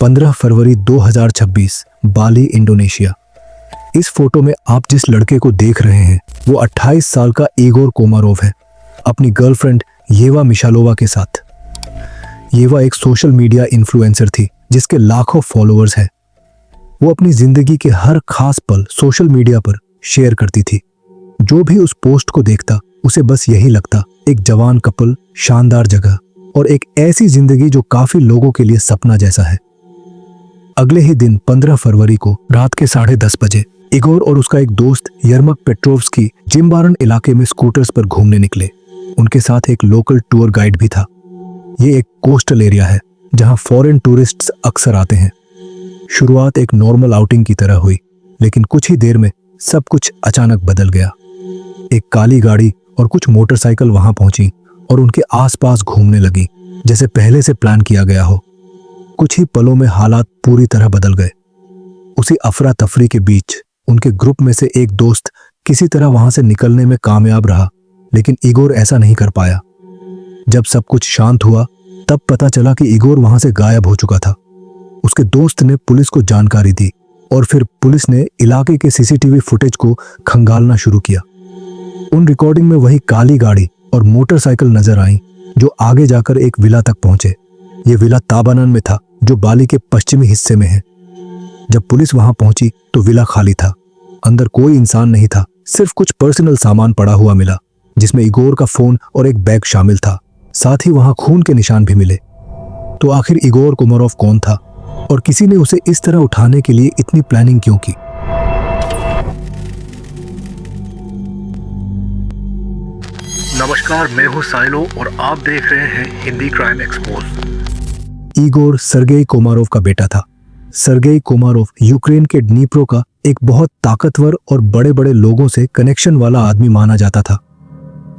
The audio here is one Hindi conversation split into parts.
15 फरवरी 2026, बाली, इंडोनेशिया। इस फोटो में आप जिस लड़के को देख रहे हैं वो 28 साल का इगोर कोमारोव है, अपनी गर्लफ्रेंड येवा मिशालोवा के साथ। येवा एक सोशल मीडिया इन्फ्लुएंसर थी जिसके लाखों फॉलोअर्स हैं। वो अपनी जिंदगी के हर खास पल सोशल मीडिया पर शेयर करती थी। जो भी उस पोस्ट को देखता उसे बस यही लगता, एक जवान कपल, शानदार जगह और एक ऐसी जिंदगी जो काफी लोगों के लिए सपना जैसा है। अगले ही दिन 15 फरवरी को रात के 10:30 बजे इगोर और उसका एक दोस्त यरमक पेट्रोव्स्की जिम्बारन इलाके में स्कूटर्स पर घूमने निकले। उनके साथ एक लोकल टूर गाइड भी था। ये एक कोस्टल एरिया है जहां फॉरेन टूरिस्ट्स अक्सर आते हैं। शुरुआत एक नॉर्मल आउटिंग की तरह हुई, लेकिन कुछ ही देर में सब कुछ अचानक बदल गया। एक काली गाड़ी और कुछ मोटरसाइकिल वहां पहुंची और उनके आसपास घूमने लगी जैसे पहले से प्लान किया गया हो। कुछ ही पलों में हालात पूरी तरह बदल गए। उसी अफरा तफरी के बीच उनके ग्रुप में से एक दोस्त किसी तरह वहां से निकलने में कामयाब रहा, लेकिन इगोर ऐसा नहीं कर पाया। जब सब कुछ शांत हुआ तब पता चला कि इगोर वहां से गायब हो चुका था। उसके दोस्त ने पुलिस को जानकारी दी और फिर पुलिस ने इलाके के सीसीटीवी फुटेज को खंगालना शुरू किया। उन रिकॉर्डिंग में वही काली गाड़ी और मोटरसाइकिल नजर आई जो आगे जाकर एक विला तक पहुंचे। ये विला ताबानन में था जो बाली के पश्चिमी हिस्से में है। जब पुलिस वहां पहुंची तो विला खाली था। अंदर कोई इंसान नहीं था, सिर्फ कुछ पर्सनल सामान पड़ा हुआ मिला जिसमें इगोर का फोन और एक बैग शामिल था। साथ ही वहां खून के निशान भी मिले। तो आखिर इगोर कोमारोव कौन था और किसी ने उसे इस तरह उठाने के लिए इतनी प्लानिंग क्यों की? नमस्कार, मैं हूं साइलो और आप देख रहे हैं Hindi crime expose. Igor Sergei Komarov का बेटा था। सर्गेई कोमारोव यूक्रेन के डनीप्रो का एक बहुत ताकतवर और बड़े बड़े लोगों से कनेक्शन वाला आदमी माना जाता था।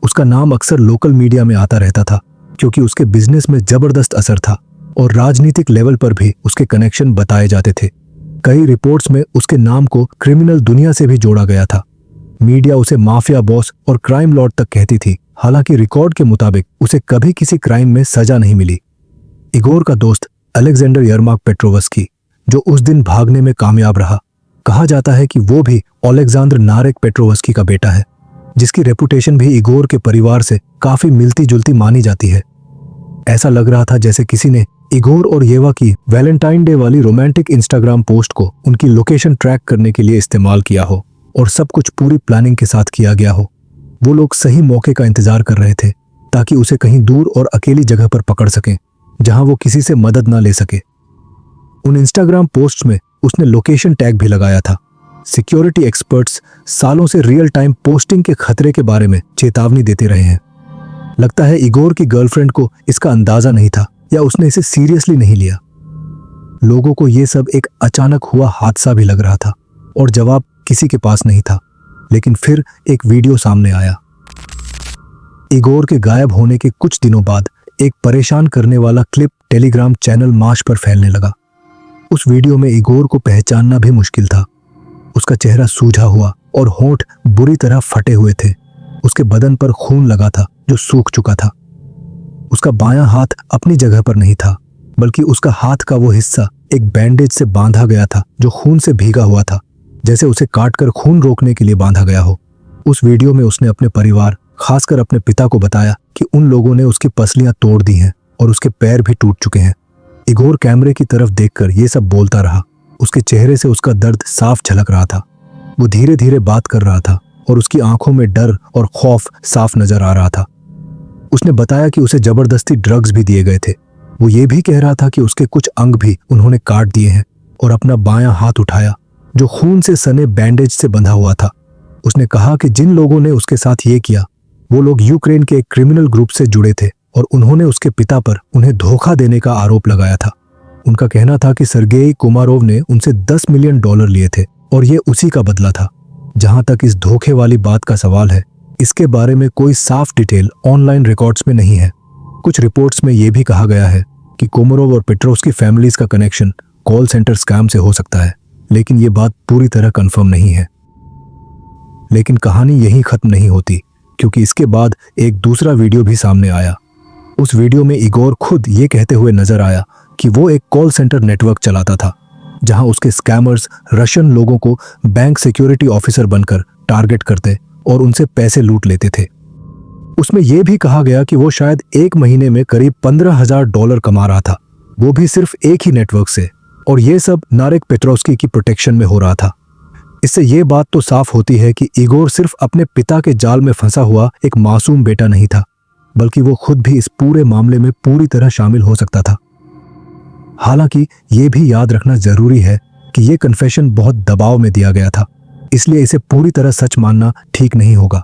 उसका नाम अक्सर लोकल मीडिया में आता रहता था क्योंकि उसके बिजनेस में जबरदस्त असर था और राजनीतिक लेवल पर भी उसके कनेक्शन बताए जाते थे। कई रिपोर्ट्स में उसके नाम को क्रिमिनल दुनिया से भी जोड़ा गया था। मीडिया उसे माफिया बॉस और क्राइम लॉर्ड तक कहती थी। हालांकि रिकॉर्ड के मुताबिक उसे कभी किसी क्राइम में सजा नहीं मिली। इगोर का दोस्त अलेक्जेंडर यरमाक पेट्रोव्स्की जो उस दिन भागने में कामयाब रहा, कहा जाता है कि वो भी ओलेक्सांद्र नारेक पेट्रोव्स्की का बेटा है, जिसकी रेपुटेशन भी इगोर के परिवार से काफी मिलती जुलती मानी जाती है। ऐसा लग रहा था जैसे किसी ने इगोर और येवा की वैलेंटाइन डे वाली रोमांटिक इंस्टाग्राम पोस्ट को उनकी लोकेशन ट्रैक करने के लिए इस्तेमाल किया हो और सब कुछ पूरी प्लानिंग के साथ किया गया हो। वो लोग सही मौके का इंतजार कर रहे थे ताकि उसे कहीं दूर और अकेली जगह पर पकड़ सकें जहां वो किसी से मदद ना ले सके। उन इंस्टाग्राम पोस्ट में उसने लोकेशन टैग भी लगाया था। सिक्योरिटी एक्सपर्ट्स सालों से रियल टाइम पोस्टिंग के खतरे के बारे में चेतावनी देते रहे हैं। लगता है इगोर की गर्लफ्रेंड को इसका अंदाजा नहीं था या उसने इसे सीरियसली नहीं लिया। लोगों को यह सब एक अचानक हुआ हादसा भी लग रहा था और जवाब किसी के पास नहीं था। लेकिन फिर एक वीडियो सामने आया। इगोर के गायब होने के कुछ दिनों बाद एक परेशान करने वाला क्लिप टेलीग्राम चैनल माश पर फैलने लगा। उस वीडियो में इगोर को पहचानना भी मुश्किल था। उसका चेहरा सूजा हुआ और होंठ बुरी तरह फटे हुए थे। उसके बदन पर खून लगा था जो सूख चुका था। उसका बायां हाथ अपनी जगह पर नहीं था, बल्कि उसका हाथ का वो हिस्सा एक बैंडेज से बांधा गया था जो खून से भीगा हुआ था, जैसे उसे काटकर खून रोकने के लिए बांधा गया हो। उस वीडियो में उसने अपने परिवार, खासकर अपने पिता को बताया कि उन लोगों ने उसकी पसलियां तोड़ दी हैं और उसके पैर भी टूट चुके हैं। इगोर कैमरे की तरफ देखकर ये सब बोलता रहा। उसके चेहरे से उसका दर्द साफ झलक रहा था। वो धीरे धीरे बात कर रहा था और उसकी आंखों में डर और खौफ साफ नजर आ रहा था। उसने बताया कि उसे जबरदस्ती ड्रग्स भी दिए गए थे। वो ये भी कह रहा था कि उसके कुछ अंग भी उन्होंने काट दिए हैं और अपना बायां हाथ उठाया जो खून से सने बैंडेज से बंधा हुआ था। उसने कहा कि जिन लोगों ने उसके साथ ये किया वो लोग यूक्रेन के एक क्रिमिनल ग्रुप से जुड़े थे और उन्होंने उसके पिता पर उन्हें धोखा देने का आरोप लगाया था। उनका कहना था कि सर्गेई कोमारोव ने उनसे $10 मिलियन लिए थे और ये उसी का बदला था। जहां तक इस धोखे वाली बात का सवाल है, इसके बारे में कोई साफ डिटेल ऑनलाइन रिकॉर्ड्स में नहीं है। कुछ रिपोर्ट्स में यह भी कहा गया है कि कोमारोव और पेट्रोव्स्की फैमिलीज का कनेक्शन कॉल सेंटर स्कैम से हो सकता है, लेकिन ये बात पूरी तरह कंफर्म नहीं है। लेकिन कहानी यहीं खत्म नहीं होती, क्योंकि इसके बाद एक दूसरा वीडियो भी सामने आया। उस वीडियो में इगोर खुद ये कहते हुए नजर आया कि वो एक कॉल सेंटर नेटवर्क चलाता था, जहां उसके स्कैमर्स रशियन लोगों को बैंक सिक्योरिटी ऑफिसर बनकर टारगेट करते और उनसे पैसे लूट लेते थे। उसमें यह भी कहा गया कि वो शायद एक महीने में करीब $15,000 कमा रहा था, वो भी सिर्फ एक ही नेटवर्क से, और ये सब नारेक पेट्रोव्स्की की प्रोटेक्शन में हो रहा था। इससे ये बात तो साफ होती है कि इगोर सिर्फ अपने पिता के जाल में फंसा हुआ एक मासूम बेटा नहीं था, बल्कि वो खुद भी इस पूरे मामले में पूरी तरह शामिल हो सकता था। हालांकि ये भी याद रखना जरूरी है कि ये कन्फेशन बहुत दबाव में दिया गया था, इसलिए इसे पूरी तरह सच मानना ठीक नहीं होगा।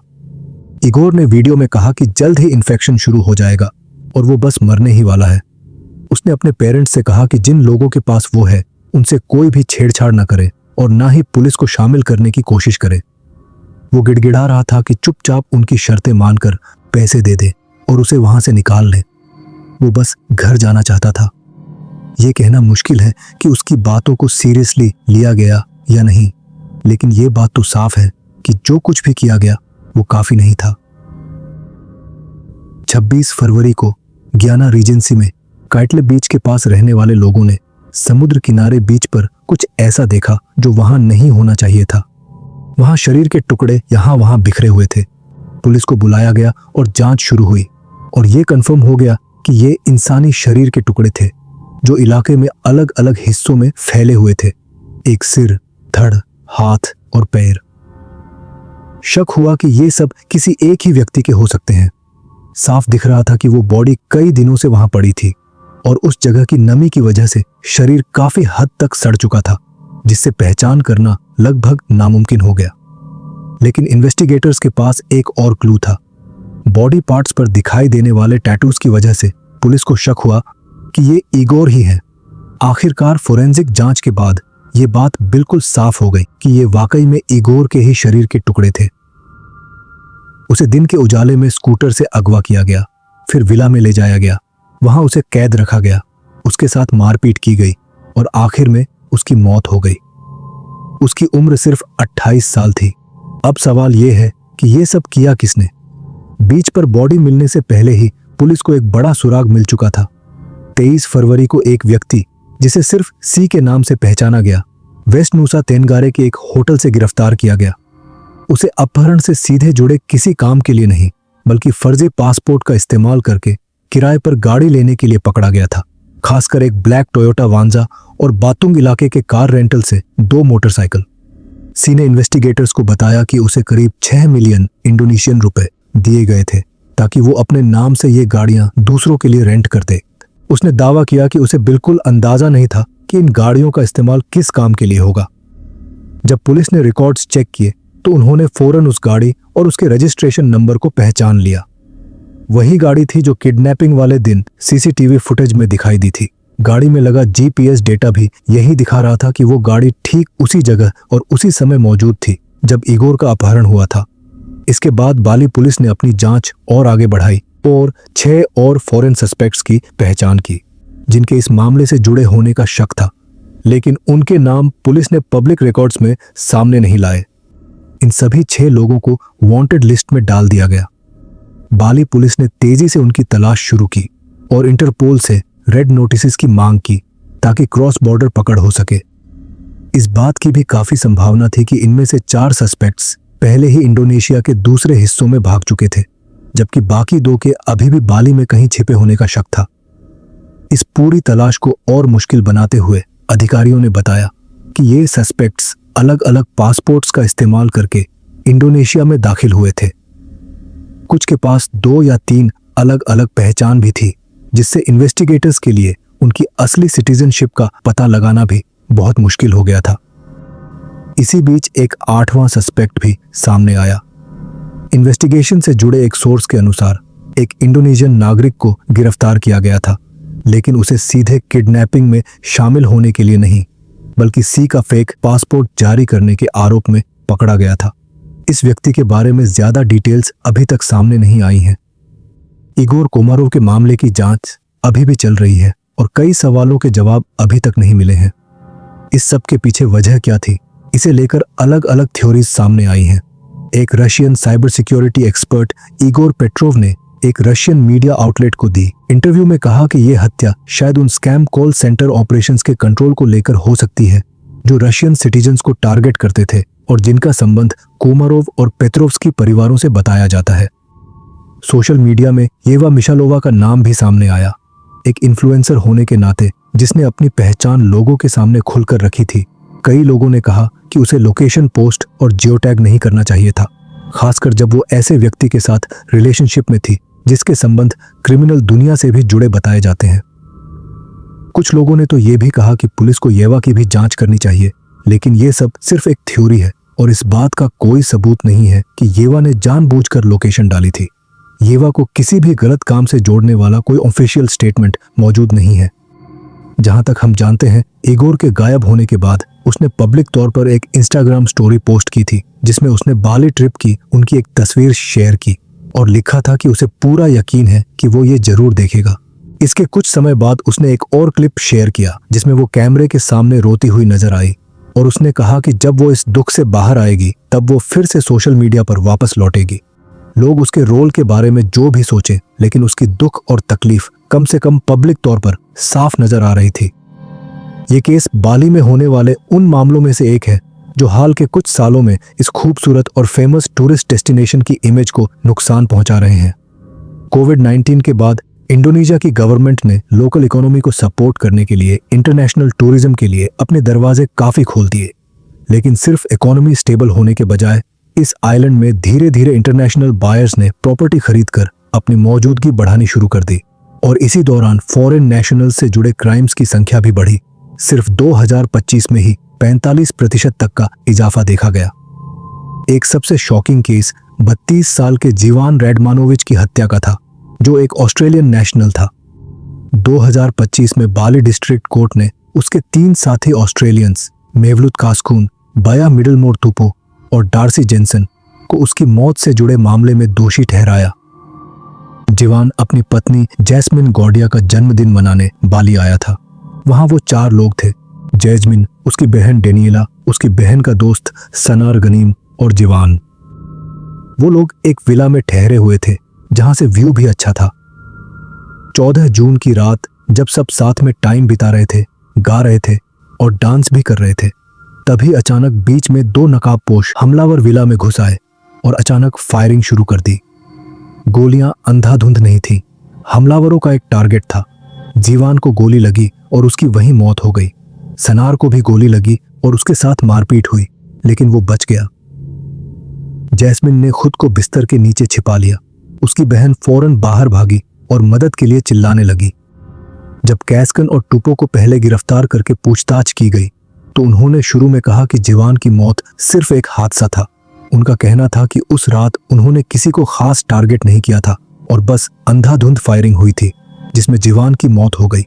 इगोर ने वीडियो में कहा कि जल्द ही इन्फेक्शन शुरू हो जाएगा और वो बस मरने ही वाला है। उसने अपने पेरेंट्स से कहा कि जिन लोगों के पास वो है उनसे कोई भी छेड़छाड़ न करे और ना ही पुलिस को शामिल करने की कोशिश करे। वो गिड़गिड़ा रहा था कि चुपचाप उनकी शर्तें मानकर पैसे दे दे और उसे वहां से निकाल ले। वो बस घर जाना चाहता था। ये कहना मुश्किल है कि उसकी बातों को सीरियसली लिया गया या नहीं, लेकिन ये बात तो साफ है कि जो कुछ भी किया गया वो काफी नहीं था। 26 फरवरी को ग्याना रीजेंसी में काइटले बीच के पास रहने वाले लोगों ने समुद्र किनारे बीच पर कुछ ऐसा देखा जो वहां नहीं होना चाहिए था। वहां शरीर के टुकड़े यहां वहां बिखरे हुए थे। पुलिस को बुलाया गया और जांच शुरू हुई और यह कंफर्म हो गया कि ये इंसानी शरीर के टुकड़े थे जो इलाके में अलग अलग हिस्सों में फैले हुए थे। एक सिर, धड़, हाथ और पैर। शक हुआ कि ये सब किसी एक ही व्यक्ति के हो सकते हैं। साफ दिख रहा था कि वो बॉडी कई दिनों से वहां पड़ी थी और उस जगह की नमी की वजह से शरीर काफी हद तक सड़ चुका था, जिससे पहचान करना लगभग नामुमकिन हो गया। लेकिन इन्वेस्टिगेटर्स के पास एक और क्लू था। बॉडी पार्ट्स पर दिखाई देने वाले टैटूज की वजह से पुलिस को शक हुआ कि ये इगोर ही है। आखिरकार फोरेंसिक जांच के बाद ये बात बिल्कुल साफ हो गई कि ये वाकई में इगोर के ही शरीर के टुकड़े थे। उसे दिन के उजाले में स्कूटर से अगवा किया गया, फिर विला में ले जाया गया। वहां उसे कैद रखा गया, उसके साथ मारपीट की गई और आखिर में उसकी मौत हो गई। उसकी उम्र सिर्फ 28 साल थी। अब सवाल यह है कि यह सब किया किसने? बीच पर बॉडी मिलने से पहले ही पुलिस को एक बड़ा सुराग मिल चुका था। 23 फरवरी को एक व्यक्ति जिसे सिर्फ सी के नाम से पहचाना गया, वेस्ट नूसा तेनगारे के एक होटल से गिरफ्तार किया गया। उसे अपहरण से सीधे जुड़े किसी काम के लिए नहीं, बल्कि फर्जी पासपोर्ट का इस्तेमाल करके किराए पर गाड़ी लेने के लिए पकड़ा गया था, खासकर एक ब्लैक टोयोटा वांजा और बातुंग इलाके के कार रेंटल से 2 मोटरसाइकिल। सी ने इन्वेस्टिगेटर्स को बताया कि उसे करीब 6 मिलियन इंडोनेशियन रुपए दिए गए थे ताकि वो अपने नाम से ये गाड़ियां दूसरों के लिए रेंट कर दे। उसने दावा किया कि उसे बिल्कुल अंदाजा नहीं था कि इन गाड़ियों का इस्तेमाल किस काम के लिए होगा। जब पुलिस ने रिकॉर्ड्स चेक किए तो उन्होंने फौरन उस गाड़ी और उसके रजिस्ट्रेशन नंबर को पहचान लिया। वही गाड़ी थी जो किडनैपिंग वाले दिन सीसीटीवी फुटेज में दिखाई दी थी। गाड़ी में लगा जीपीएस डेटा भी यही दिखा रहा था कि वो गाड़ी ठीक उसी जगह और उसी समय मौजूद थी जब इगोर का अपहरण हुआ था। इसके बाद बाली पुलिस ने अपनी जांच और आगे बढ़ाई और 6 और फॉरेन सस्पेक्ट्स की पहचान की जिनके इस मामले से जुड़े होने का शक था, लेकिन उनके नाम पुलिस ने पब्लिक रिकॉर्ड्स में सामने नहीं लाए। इन सभी 6 लोगों को वांटेड लिस्ट में डाल दिया गया। बाली पुलिस ने तेजी से उनकी तलाश शुरू की और इंटरपोल से रेड नोटिस की मांग की ताकि क्रॉस बॉर्डर पकड़ हो सके। इस बात की भी काफी संभावना थी कि इनमें से 4 सस्पेक्ट्स पहले ही इंडोनेशिया के दूसरे हिस्सों में भाग चुके थे, जबकि बाकी 2 के अभी भी बाली में कहीं छिपे होने का शक था। इस पूरी तलाश को और मुश्किल बनाते हुए अधिकारियों ने बताया कि ये सस्पेक्ट्स अलग अलग पासपोर्ट्स का इस्तेमाल करके इंडोनेशिया में दाखिल हुए थे। कुछ के पास 2 या 3 अलग अलग पहचान भी थी, जिससे इन्वेस्टिगेटर्स के लिए उनकी असली सिटीजनशिप का पता लगाना भी बहुत मुश्किल हो गया था। इसी बीच एक 8वां सस्पेक्ट भी सामने आया। इन्वेस्टिगेशन से जुड़े एक सोर्स के अनुसार एक इंडोनेशियन नागरिक को गिरफ्तार किया गया था, लेकिन उसे सीधे किडनैपिंग में शामिल होने के लिए नहीं, बल्कि सी का फेक पासपोर्ट जारी करने के आरोप में पकड़ा गया था। इस व्यक्ति के बारे में ज्यादा डिटेल्स अभी तक सामने नहीं आई हैं। इगोर कोमारोव के मामले की जांच अभी भी चल रही है और कई सवालों के जवाब अभी तक नहीं मिले हैं। इस सब के पीछे वजह क्या थी, इसे लेकर अलग अलग थ्योरीज सामने आई हैं। एक Russian cyber security expert Igor Petrov ने एक रशियन मीडिया आउटलेट को दी। इंटरव्यू में कहा कि यह हत्या शायद उन स्कैम कॉल सेंटर ऑपरेशंस के कंट्रोल को लेकर हो सकती है जो रशियन सिटीजन्स को टारगेट करते थे और जिनका संबंध कोमारोव और पेत्रोव्स्की परिवारों से बताया जाता है। सोशल मीडिया में येवा मिशालोवा का नाम भी सामने आया। एक इन्फ्लुएंसर होने के नाते जिसने अपनी पहचान लोगों के सामने खुलकर रखी थी, कई लोगों ने कहा कि उसे लोकेशन पोस्ट और जियोटैग नहीं करना चाहिए था, खासकर जब वो ऐसे व्यक्ति के साथ रिलेशनशिप में थी जिसके संबंध क्रिमिनल दुनिया से भी जुड़े बताए जाते हैं। कुछ लोगों ने तो ये भी कहा कि पुलिस को येवा की भी जांच करनी चाहिए, लेकिन ये सब सिर्फ एक थ्योरी है और इस बात का कोई सबूत नहीं है कि येवा ने जानबूझकर लोकेशन डाली थी। येवा को किसी भी गलत काम से जोड़ने वाला कोई ऑफिशियल स्टेटमेंट मौजूद नहीं है। जहां तक हम जानते हैं, इगोर के गायब होने के बाद उसने पब्लिक तौर पर एक इंस्टाग्राम स्टोरी पोस्ट की थी जिसमें उसने बाली ट्रिप की उनकी एक तस्वीर शेयर की और लिखा था कि उसे पूरा यकीन है कि वो ये जरूर देखेगा। इसके कुछ समय बाद उसने एक और क्लिप शेयर किया जिसमें वो कैमरे के सामने रोती हुई नजर आई और उसने कहा कि जब वो इस दुख से बाहर आएगी तब वो फिर से सोशल मीडिया पर वापस लौटेगी। लोग उसके रोल के बारे में जो भी सोचे, लेकिन उसकी दुख और तकलीफ कम से कम पब्लिक तौर पर साफ नजर आ रही थी। ये केस बाली में होने वाले उन मामलों में से एक है जो हाल के कुछ सालों में इस खूबसूरत और फेमस टूरिस्ट डेस्टिनेशन की इमेज को नुकसान पहुंचा रहे हैं। कोविड-19 के बाद इंडोनेशिया की गवर्नमेंट ने लोकल इकोनॉमी को सपोर्ट करने के लिए इंटरनेशनल टूरिज्म के लिए अपने दरवाजे काफी खोल दिए, लेकिन सिर्फ इकोनॉमी स्टेबल होने के बजाय इस आइलैंड में धीरे धीरे इंटरनेशनल बायर्स ने प्रॉपर्टी खरीदकर अपनी मौजूदगी बढ़ानी शुरू कर दी और इसी दौरान फॉरेन नेशनल से जुड़े क्राइम्स की संख्या भी बढ़ी। सिर्फ 2025 में ही 45% तक का इजाफा देखा गया। एक सबसे शॉकिंग केस 32 साल के जीवान रेडमानोविच की हत्या का था, जो एक ऑस्ट्रेलियन नेशनल था। 2025 में बाली डिस्ट्रिक्ट कोर्ट ने उसके 3 साथी ऑस्ट्रेलियंस मेवलुत कास्कून, बाया मिडलमोर तुपो और डार्सी जेनसन को उसकी मौत से जुड़े मामले में दोषी ठहराया। जीवान अपनी पत्नी जैस्मिन गॉर्डिया का जन्मदिन मनाने बाली आया था। वहां वो 4 लोग थे: जैस्मिन, उसकी बहन डेनियला, उसकी बहन का दोस्त सनार गनीम और जीवान। वो लोग एक विला में ठहरे हुए थे जहां से व्यू भी अच्छा था। 14 जून की रात जब सब साथ में टाइम बिता रहे थे, गा रहे थे और डांस भी कर रहे थे, तभी अचानक बीच में 2 नकाबपोश हमलावर विला में घुस आए और अचानक फायरिंग शुरू कर दी। गोलियां अंधाधुंध नहीं थी, हमलावरों का एक टारगेट था। जीवान को गोली लगी और उसकी वहीं मौत हो गई। सनार को भी गोली लगी और उसके साथ मारपीट हुई, लेकिन वो बच गया। जैस्मिन ने खुद को बिस्तर के नीचे छिपा लिया। उसकी बहन फौरन बाहर भागी और मदद के लिए चिल्लाने लगी। जब कैस्कन और टुपो को पहले गिरफ्तार करके पूछताछ की गई तो उन्होंने शुरू में कहा कि जीवान की मौत सिर्फ एक हादसा था। उनका कहना था कि उस रात उन्होंने किसी को खास टारगेट नहीं किया था और बस अंधाधुंध फायरिंग हुई थी जिसमें जीवान की मौत हो गई।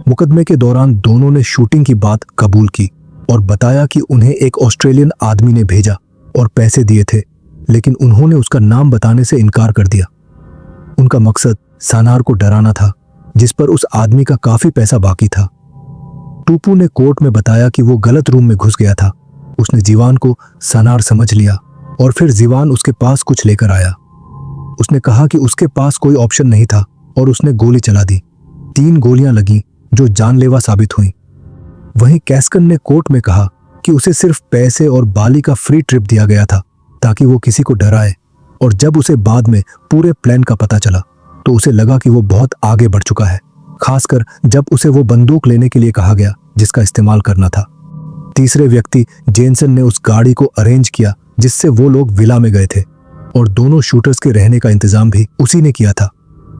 मुकदमे के दौरान दोनों ने शूटिंग की बात कबूल की और बताया कि उन्हें एक ऑस्ट्रेलियन आदमी ने भेजा और पैसे दिए थे, लेकिन उन्होंने उसका नाम बताने से इनकार कर दिया। उनका मकसद सनार को डराना था, जिस पर उस आदमी का काफी पैसा बाकी था। टूपू ने कोर्ट में बताया कि वो गलत रूम में घुस गया था। उसने जीवान को सनार समझ लिया और फिर जीवान उसके पास कुछ लेकर आया। उसने कहा कि उसके पास कोई ऑप्शन नहीं था और उसने गोली चला दी। 3 गोलियां लगीं जो जानलेवा साबित हुई। वहीं कैस्कन ने कोर्ट में कहा कि उसे सिर्फ पैसे और बाली का फ्री ट्रिप दिया गया था ताकि वो किसी को डराए, और जब उसे बाद में पूरे प्लान का पता चला तो उसे लगा कि वो बहुत आगे बढ़ चुका है, खासकर जब उसे वो बंदूक लेने के लिए कहा गया जिसका इस्तेमाल करना था। तीसरे व्यक्ति जेनसन ने उस गाड़ी को अरेंज किया जिससे वो लोग विला में गए थे, और दोनों शूटर्स के रहने का इंतजाम भी उसी ने किया था।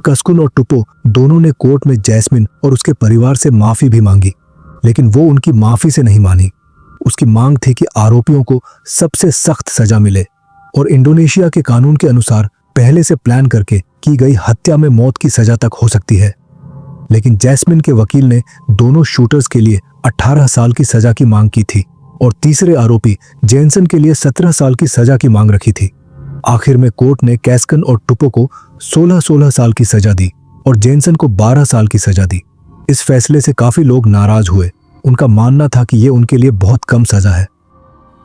कस्कुन और टुपो दोनों ने कोर्ट में जैस्मिन और उसके परिवार से माफी भी मांगी, लेकिन वो उनकी माफी से नहीं मानी। उसकी मांग थी कि आरोपियों को सबसे सख्त सजा मिले और इंडोनेशिया के कानून के अनुसार पहले से प्लान करके की गई हत्या में मौत की सजा तक हो सकती है। लेकिन जैस्मिन के वकील ने दोनों शूटर्स के लिए 18 साल की सजा की मांग की थी और तीसरे आरोपी जेनसन के लिए 17 साल की सजा की मांग रखी थी। आखिर में कोर्ट ने कैस्कन और टुपो को 16 साल की सजा दी और जेनसन को 12 साल की सजा दी। इस फैसले से काफी लोग नाराज हुए। उनका मानना था कि यह उनके लिए बहुत कम सजा है।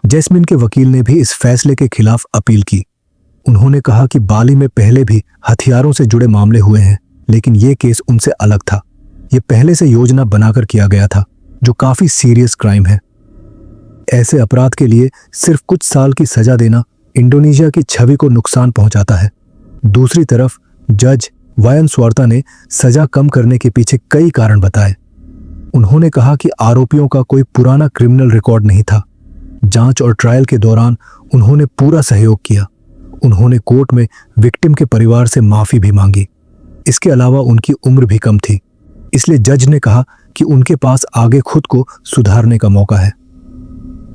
जैस्मिन के वकील ने भी इस फैसले के खिलाफ अपील की। उन्होंने कहा कि बाली में पहले भी हथियारों से जुड़े मामले हुए हैं, लेकिन ये केस उनसे अलग था। ये पहले से योजना बनाकर किया गया था, जो काफी सीरियस क्राइम है। ऐसे अपराध के लिए सिर्फ कुछ साल की सजा देना इंडोनेशिया की छवि को नुकसान पहुंचाता है। दूसरी तरफ जज वायन स्वार्ता ने सजा कम करने के पीछे कई कारण बताए। उन्होंने कहा कि आरोपियों का कोई पुराना क्रिमिनल रिकॉर्ड नहीं था। जांच और ट्रायल के दौरान उन्होंने पूरा सहयोग किया। उन्होंने कोर्ट में विक्टिम के परिवार से माफी भी मांगी। इसके अलावा उनकी उम्र भी कम थी, इसलिए जज ने कहा कि उनके पास आगे खुद को सुधारने का मौका है।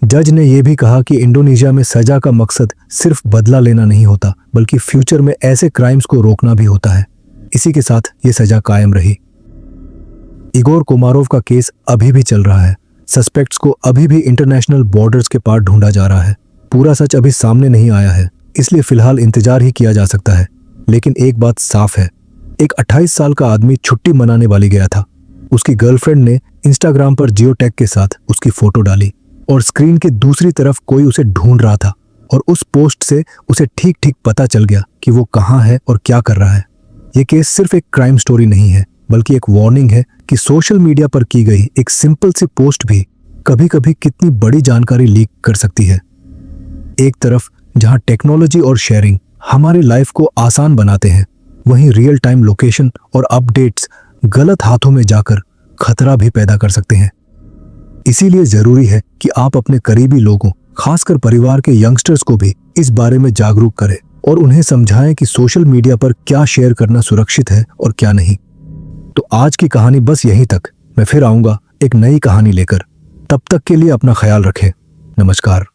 जज ने यह भी कहा कि इंडोनेशिया में सजा का मकसद सिर्फ बदला लेना नहीं होता, बल्कि फ्यूचर में ऐसे क्राइम्स को रोकना भी होता है। इसी के साथ ये सजा कायम रही। इगोर कोमारोव का केस अभी भी चल रहा है। सस्पेक्ट्स को अभी भी इंटरनेशनल बॉर्डर्स के पार ढूंढा जा रहा है। पूरा सच अभी सामने नहीं आया है, इसलिए फिलहाल इंतजार ही किया जा सकता है। लेकिन एक बात साफ है, एक 28 साल का आदमी छुट्टी मनाने वाली गया था। उसकी गर्लफ्रेंड ने इंस्टाग्राम पर जियो टैग के साथ उसकी फोटो डाली और स्क्रीन के दूसरी तरफ कोई उसे ढूंढ रहा था, और उस पोस्ट से उसे ठीक ठीक पता चल गया कि वो कहाँ है और क्या कर रहा है। ये केस सिर्फ एक क्राइम स्टोरी नहीं है, बल्कि एक वार्निंग है कि सोशल मीडिया पर की गई एक सिंपल सी पोस्ट भी कभी-कभी कितनी बड़ी जानकारी लीक कर सकती है। एक तरफ जहां टेक्नोलॉजी और शेयरिंग हमारी लाइफ को आसान बनाते हैं, वहीं रियल टाइम लोकेशन और अपडेट्स गलत हाथों में जाकर खतरा भी पैदा कर सकते हैं। इसीलिए जरूरी है कि आप अपने करीबी लोगों, खासकर परिवार के यंगस्टर्स को भी इस बारे में जागरूक करें और उन्हें समझाएं कि सोशल मीडिया पर क्या शेयर करना सुरक्षित है और क्या नहीं। तो आज की कहानी बस यहीं तक। मैं फिर आऊंगा एक नई कहानी लेकर। तब तक के लिए अपना ख्याल रखें। नमस्कार।